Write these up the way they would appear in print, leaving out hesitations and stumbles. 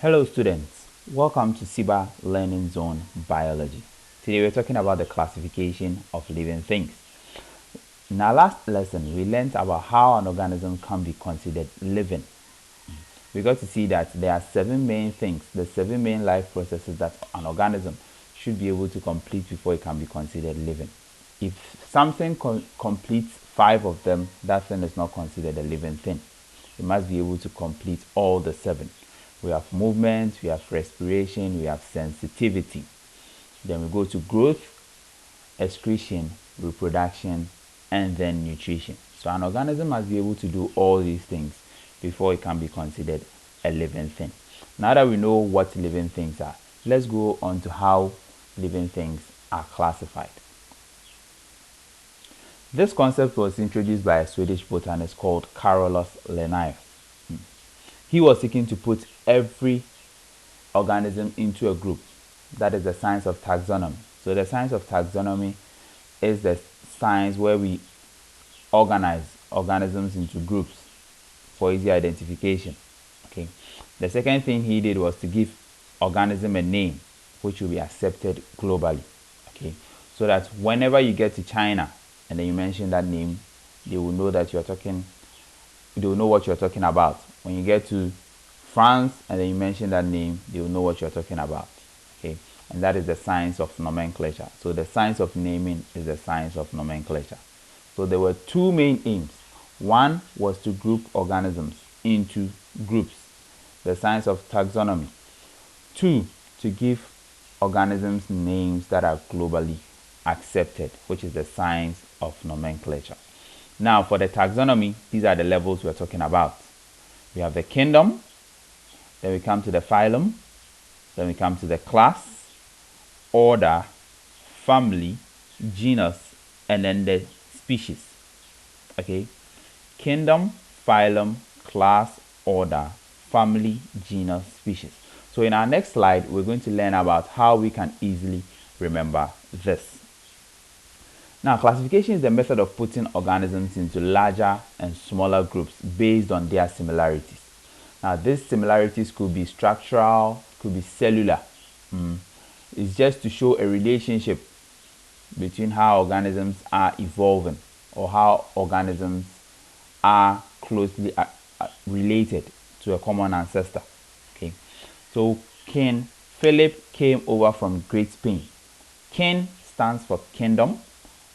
Hello students, welcome to Siba Learning Zone Biology. Today we're talking about the classification of living things. In our last lesson, we learned about how an organism can be considered living. We got to see that there are 7 main things, the 7 main life processes that an organism should be able to complete before it can be considered living. If something completes 5 of them, that thing is not considered a living thing. It must be able to complete all the 7. We have movement, we have respiration, we have sensitivity. Then we go to growth, excretion, reproduction, and then nutrition. So an organism must be able to do all these things before it can be considered a living thing. Now that we know what living things are, let's go on to how living things are classified. This concept was introduced by a Swedish botanist called Carolus Linnaeus. He was seeking to put every organism into a group. That is the science of taxonomy. So the science of taxonomy is the science where we organize organisms into groups for easy identification. Okay. The second thing he did was to give organism a name which will be accepted globally. Okay. So that whenever you get to China and then you mention that name, they will know that they will know what you're talking about. When you get to France and then you mention that name, they will know what you're talking about. Okay, and that is the science of nomenclature. So the science of naming is the science of nomenclature. So there were 2 main aims. One was to group organisms into groups, the science of taxonomy. 2, to give organisms names that are globally accepted, which is the science of nomenclature. Now for the taxonomy, these are the levels we're talking about. We have the kingdom, then we come to the phylum, then we come to the class, order, family, genus, and then the species. Okay, kingdom, phylum, class, order, family, genus, species. So in our next slide, we're going to learn about how we can easily remember this. Now, classification is the method of putting organisms into larger and smaller groups based on their similarities. Now, these similarities could be structural, could be cellular. It's just to show a relationship between how organisms are evolving or how organisms are closely related to a common ancestor. Okay, so King Philip came over from Great Spain. King stands for kingdom.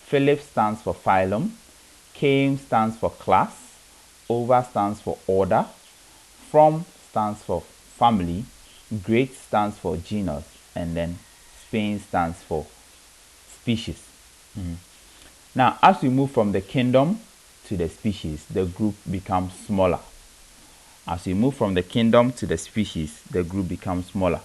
Philip stands for phylum, came stands for class, over stands for order, from stands for family, great stands for genus, and then Spain stands for species. Now, as we move from the kingdom to the species, the group becomes smaller. As we move from the kingdom to the species, the group becomes smaller.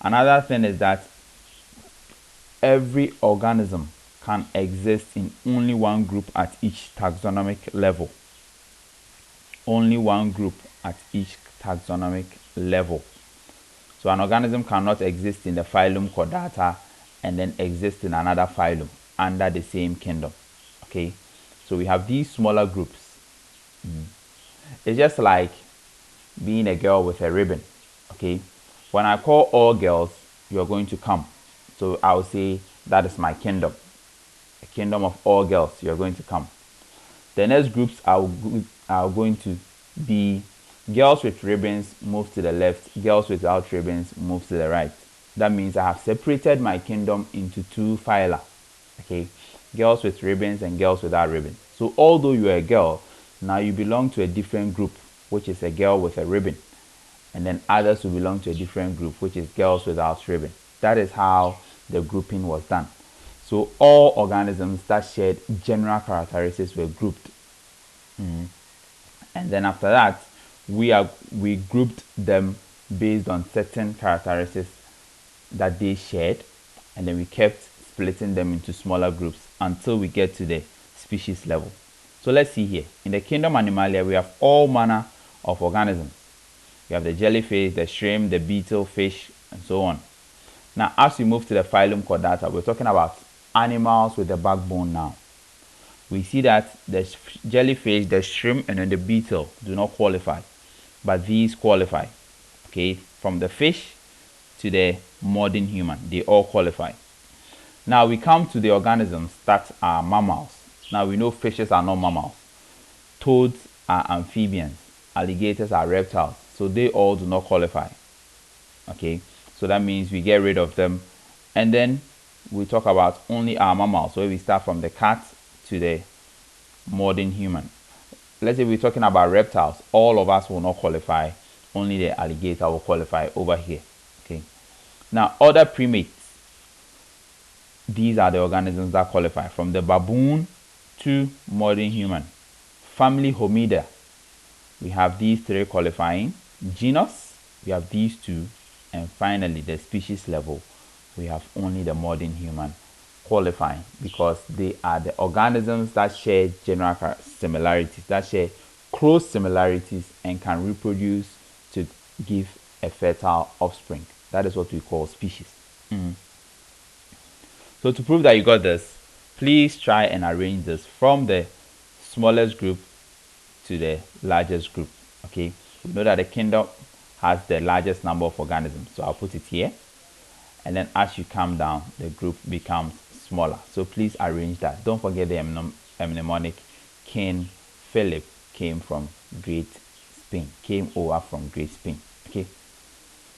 Another thing is that every organism can exist in only one group at each taxonomic level. Only one group at each taxonomic level. So an organism cannot exist in the phylum Chordata and then exist in another phylum under the same kingdom. Okay, so we have these smaller groups. It's just like being a girl with a ribbon. Okay, when I call all girls, you're going to come. So I'll say that is my kingdom. A kingdom of all girls, you're going to come. The next groups are going to be girls with ribbons move to the left, girls without ribbons move to the right. That means I have separated my kingdom into 2 phyla. Okay, girls with ribbons and girls without ribbons. So although you are a girl, now you belong to a different group, which is a girl with a ribbon, and then others will belong to a different group, which is girls without ribbon. That is how the grouping was done. So all organisms that shared general characteristics were grouped. And then after that, we grouped them based on certain characteristics that they shared, and then we kept splitting them into smaller groups until we get to the species level. So let's see here. In the kingdom Animalia, we have all manner of organisms. We have the jellyfish, the shrimp, the beetle, fish, and so on. Now, as we move to the phylum Chordata, we're talking about animals with a backbone now. We see that the jellyfish, the shrimp, and then the beetle do not qualify, but these qualify. Okay, from the fish to the modern human, they all qualify. Now we come to the organisms that are mammals. Now we know fishes are not mammals. Toads are amphibians. Alligators are reptiles. So they all do not qualify. Okay, so that means we get rid of them. And then we talk about only our mammals. So we start from the cat to the modern human. Let's say we're talking about reptiles. All of us will not qualify. Only the alligator will qualify over here. Okay. Now other primates. These are the organisms that qualify from the baboon to modern human. Family Homida, we have these three qualifying. Genus, we have these two. And finally, the species level, we have only the modern human qualifying, because they are the organisms that share general similarities, that share close similarities and can reproduce to give a fertile offspring. That is what we call species. So to prove that you got this, please try and arrange this from the smallest group to the largest group. Okay, we know that the kingdom has the largest number of organisms, so I'll put it here. And then as you come down, the group becomes smaller. So please arrange that. Don't forget the mnemonic. King Philip came from Great Spain, came over from Great Spain. Okay,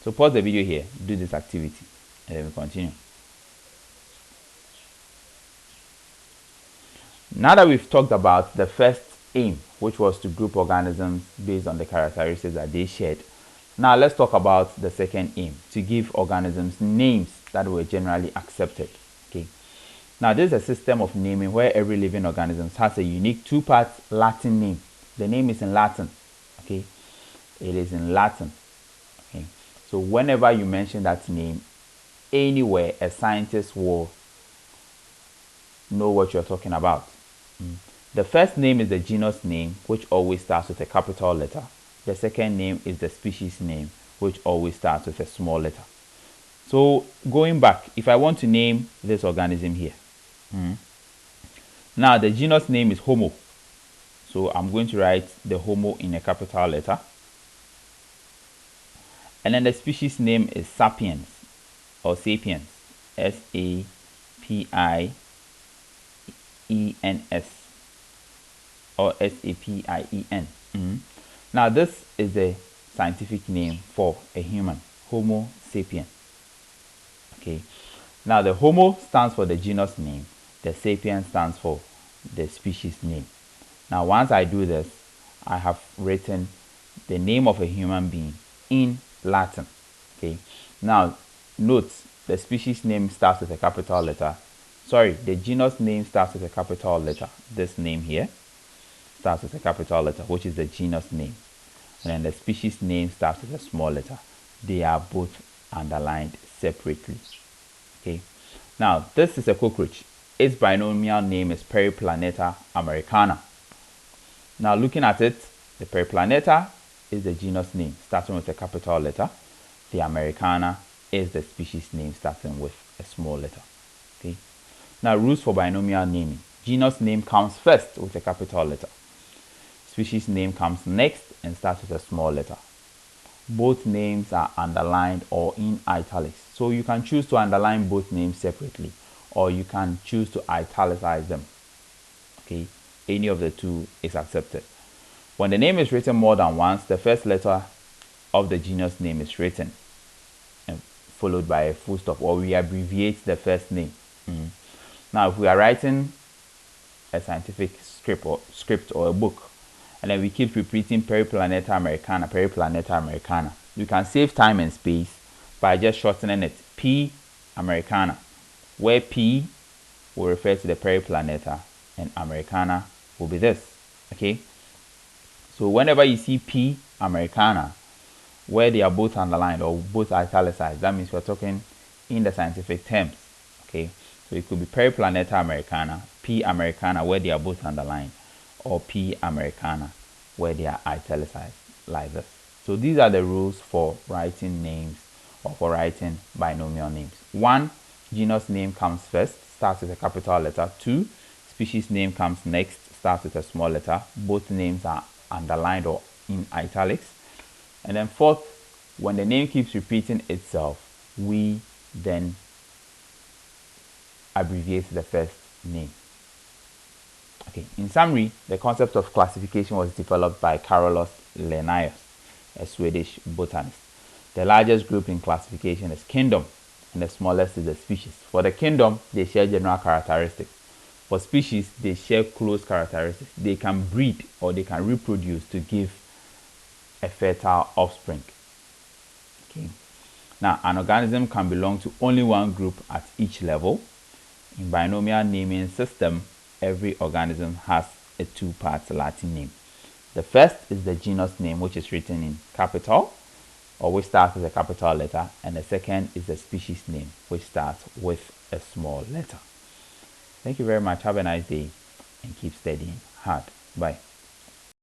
so pause the video here, do this activity, and then we continue. Now that we've talked about the first aim, which was to group organisms based on the characteristics that they shared, now let's talk about the second aim, to give organisms names that were generally accepted. Okay. Now this is a system of naming where every living organism has a unique two-part Latin name. The name is in Latin. Okay. It is in Latin. Okay. So whenever you mention that name anywhere, a scientist will know what you're talking about. The first name is the genus name, which always starts with a capital letter. The second name is the species name, which always starts with a small letter. So going back, if I want to name this organism here, now the genus name is Homo. So I'm going to write the Homo in a capital letter. And then the species name is Sapiens or Sapiens, S-A-P-I-E-N-S or S-A-P-I-E-N. Now this is the scientific name for a human, Homo sapien. Okay. Now the Homo stands for the genus name, the sapien stands for the species name. Now once I do this, I have written the name of a human being in Latin. Okay. Now note, the species name starts with a capital letter. Sorry, the genus name starts with a capital letter. This name here starts with a capital letter, which is the genus name. And then the species name starts with a small letter. They are both underlined separately. Okay. Now, this is a cockroach. Its binomial name is Periplaneta americana. Now, looking at it, the Periplaneta is the genus name starting with a capital letter. The Americana is the species name starting with a small letter. Okay. Now, rules for binomial naming. Genus name comes first with a capital letter. Species name comes next and starts with a small letter. Both names are underlined or in italics. So you can choose to underline both names separately, or you can choose to italicize them. Okay, any of the two is accepted. When the name is written more than once, the first letter of the genus name is written and followed by a full stop, or we abbreviate the first name. Now, if we are writing a scientific script or a book, and then we keep repeating Periplaneta americana, Periplaneta americana, we can save time and space by just shortening it P americana, where P will refer to the Periplaneta and americana will be this. Okay, so whenever you see P americana, where they are both underlined or both italicized, that means we're talking in the scientific terms. Okay, so it could be Periplaneta americana, P americana, where they are both underlined, or P americana, where they are italicized, like this. So these are the rules for writing names or for writing binomial names. 1, genus name comes first, starts with a capital letter. 2, species name comes next, starts with a small letter. Both names are underlined or in italics. And then 4th, When the name keeps repeating itself, we then abbreviate the first name. Okay, in summary, the concept of classification was developed by Carolus Linnaeus, a Swedish botanist. The largest group in classification is kingdom, and the smallest is the species. For the kingdom, they share general characteristics. For species, they share close characteristics. They can breed or they can reproduce to give a fertile offspring. Okay. Now, an organism can belong to only one group at each level. In binomial naming system, every organism has a two-part Latin name. The first is the genus name, which is written in capital, or which starts with a capital letter, and the second is the species name, which starts with a small letter. Thank you very much. Have a nice day and keep studying hard. Bye.